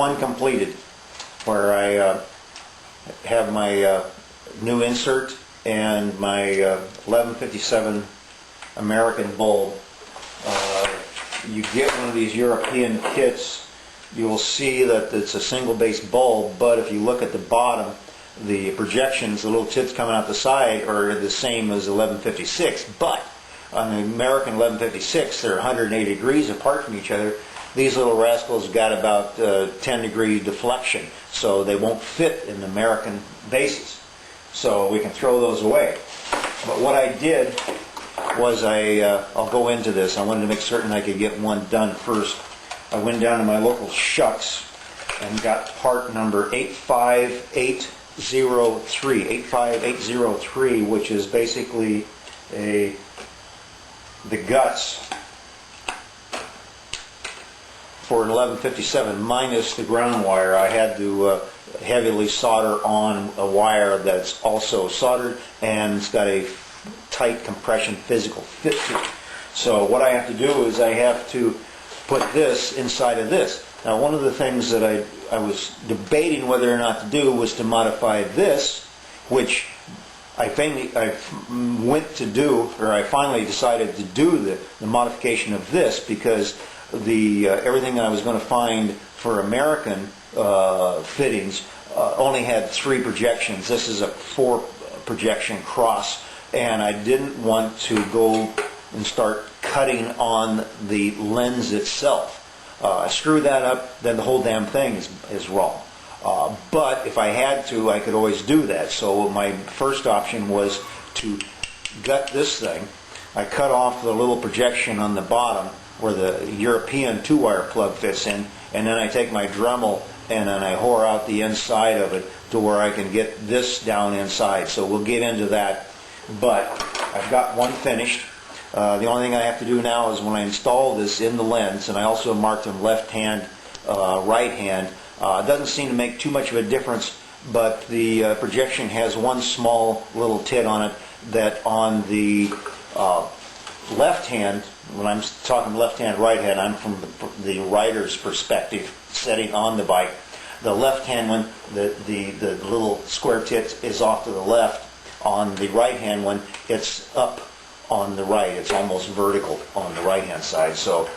one completed, where I have my new insert and my 1157 American bulb. You get one of these European kits, you will see that it's a single base bulb, but if you look at the bottom, the projections, the little tips coming out the side, are the same as 1156, but on the American 1156 they're 180 degrees apart from each other. These little rascals got about 10 degree deflection, so they won't fit in the American bases, so we can throw those away. But what I did was I'll go into this. I wanted to make certain I could get one done first. I went down to my local Shucks and got part number 85803, which is basically the guts for an 1157 minus the ground wire. I had to heavily solder on a wire that's also soldered, and it's got a tight compression physical fit to it. So what I have to do is I have to put this inside of this. Now, one of the things that I was debating whether or not to do was to modify this, which I finally decided to do the modification of this, because everything I was going to find for American fittings only had 3 projections. This is a 4 projection cross, and I didn't want to go and start cutting on the lens itself. I screw that up, then the whole damn thing is wrong. But if I had to, I could always do that. So my first option was to gut this thing. I cut off the little projection on the bottom where the European 2-wire plug fits in, and then I take my Dremel and then I whore out the inside of it to where I can get this down inside. So we'll get into that. But I've got one finished. The only thing I have to do now is when I install this in the lens, and I also marked them left hand, right hand. It doesn't seem to make too much of a difference, but the projection has one small little tit on it that on the left hand, when I'm talking left hand, right hand, I'm from the rider's perspective, setting on the bike. The left hand one, the little square tit is off to the left. On the right hand one, it's up on the right. It's almost vertical on the right hand side. So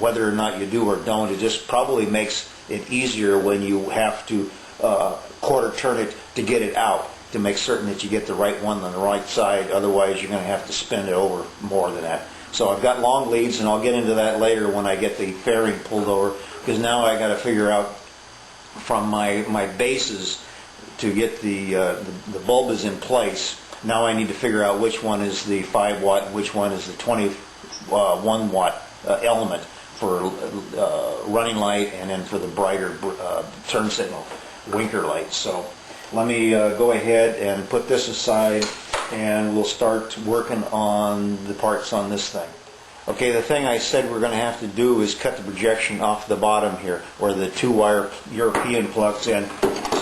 whether or not you do or don't, it just probably makes it easier when you have to quarter turn it to get it out, to make certain that you get the right one on the right side. Otherwise you're going to have to spin it over more than that. So I've got long leads, and I'll get into that later when I get the fairing pulled over, because now I got to figure out from my bases to get the bulb is in place. Now I need to figure out which one is the 5 watt and which one is the 21 watt element for running light, and then for the brighter turn signal winker light. So let me go ahead and put this aside, and we'll start working on the parts on this thing. Okay, the thing I said we're going to have to do is cut the projection off the bottom here where the 2-wire European plugs in.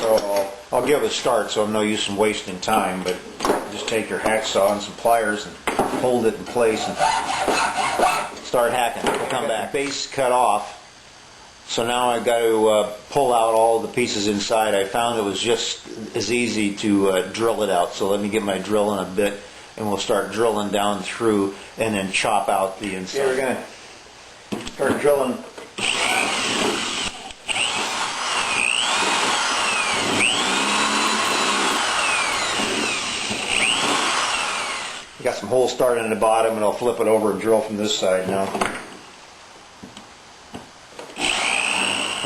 So I'll give a start, so I'm no use in wasting time, but just take your hacksaw and some pliers and hold it in place and start hacking. We'll come back. Base cut off, so now I've got to pull out all the pieces inside. I found it was just as easy to drill it out, so let me get my drill in a bit, and we'll start drilling down through and then chop out the inside. Okay, we're going to start drilling. Got some holes starting in the bottom, and I'll flip it over and drill from this side now.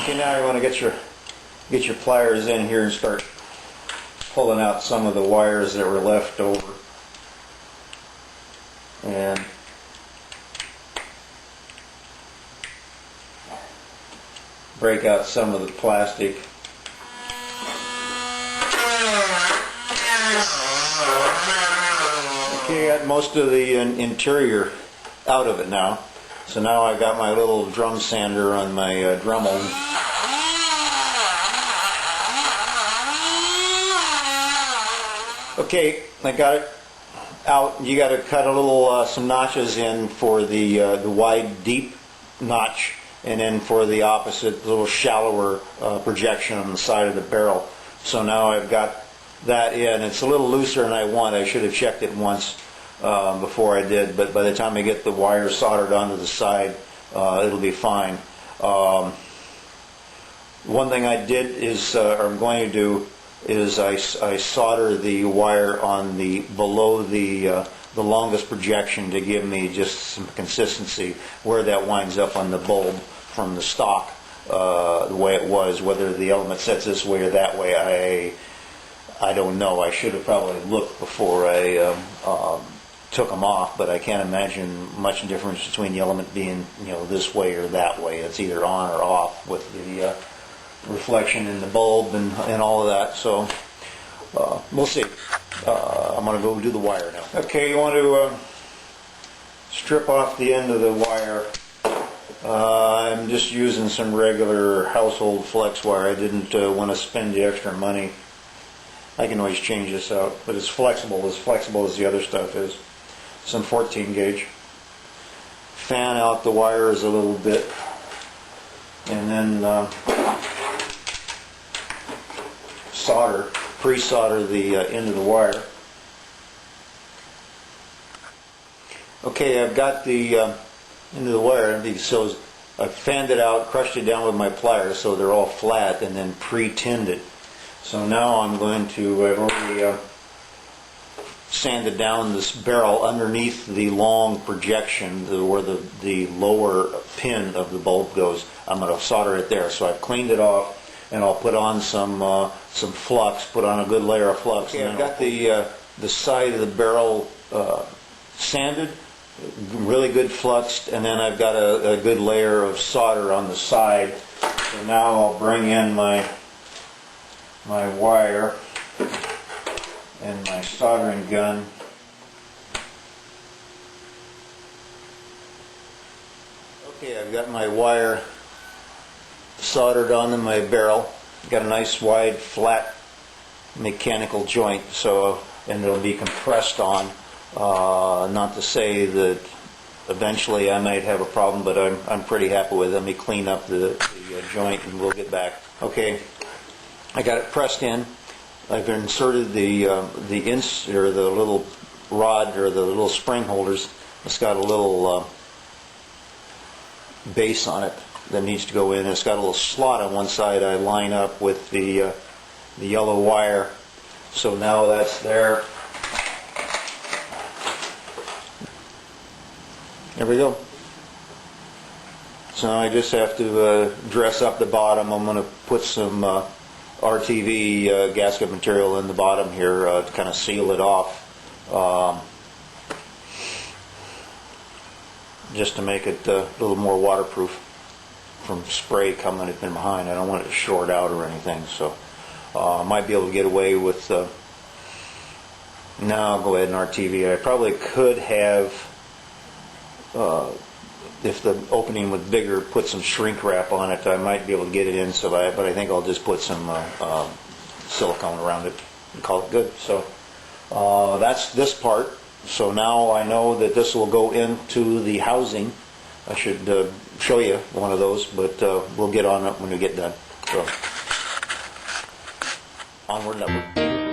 Okay, now you want to get your pliers in here and start pulling out some of the wires that were left over. And break out some of the plastic. Okay, got most of the interior out of it now. So now I've got my little drum sander on my Dremel. Okay, I got it out. You got to cut a little some notches in for the wide deep notch and then for the opposite, a little shallower projection on the side of the barrel. So now I've got that in. It's a little looser than I want. I should have checked it once before I did, but by the time I get the wire soldered onto the side, it'll be fine. One thing I did is, or I'm going to do, is I solder the wire on the below the longest projection to give me just some consistency where that winds up on the bulb from the stock, the way it was. Whether the element sets this way or that way, I don't know. I should have probably looked before I took them off, but I can't imagine much difference between the element being, this way or that way. It's either on or off with the reflection in the bulb and all of that. So we'll see. I'm going to go do the wire now. Okay, you want to strip off the end of the wire. I'm just using some regular household flex wire. I didn't want to spend the extra money. I can always change this out, but it's flexible as the other stuff is. Some 14 gauge. Fan out the wires a little bit, and then pre-solder the end of the wire. Okay, I've got the end of the wire, so I fanned it out, crushed it down with my pliers so they're all flat, and then pre-tinned it. So now I'm going to, I've already sanded down this barrel underneath the long projection where the lower pin of the bulb goes. I'm going to solder it there. So I've cleaned it off, and I'll put on some flux, put on a good layer of flux. Okay, I've got the side of the barrel sanded, really good fluxed, and then I've got a good layer of solder on the side. So now I'll bring in my wire and my soldering gun. Okay, I've got my wire soldered onto my barrel. Got a nice wide flat mechanical joint, and it'll be compressed on. Not to say that eventually I might have a problem, but I'm pretty happy with it. Let me clean up the joint and we'll get back. Okay, I got it pressed in. I've inserted the little rod or the little spring holders. It's got a little base on it that needs to go in. It's got a little slot on one side I line up with the yellow wire. So now that's there. There we go. So I just have to dress up the bottom. I'm going to put some RTV gasket material in the bottom here to kind of seal it off, just to make it a little more waterproof from spray coming in behind. I don't want it to short out or anything, so I might be able to get away with no, I'll go ahead and RTV. I probably could have, if the opening was bigger, put some shrink wrap on it. I might be able to get it in, but I think I'll just put some silicone around it and call it good. So that's this part. So now I know that this will go into the housing. I should show you one of those, but we'll get on it when we get done. So onward and upward.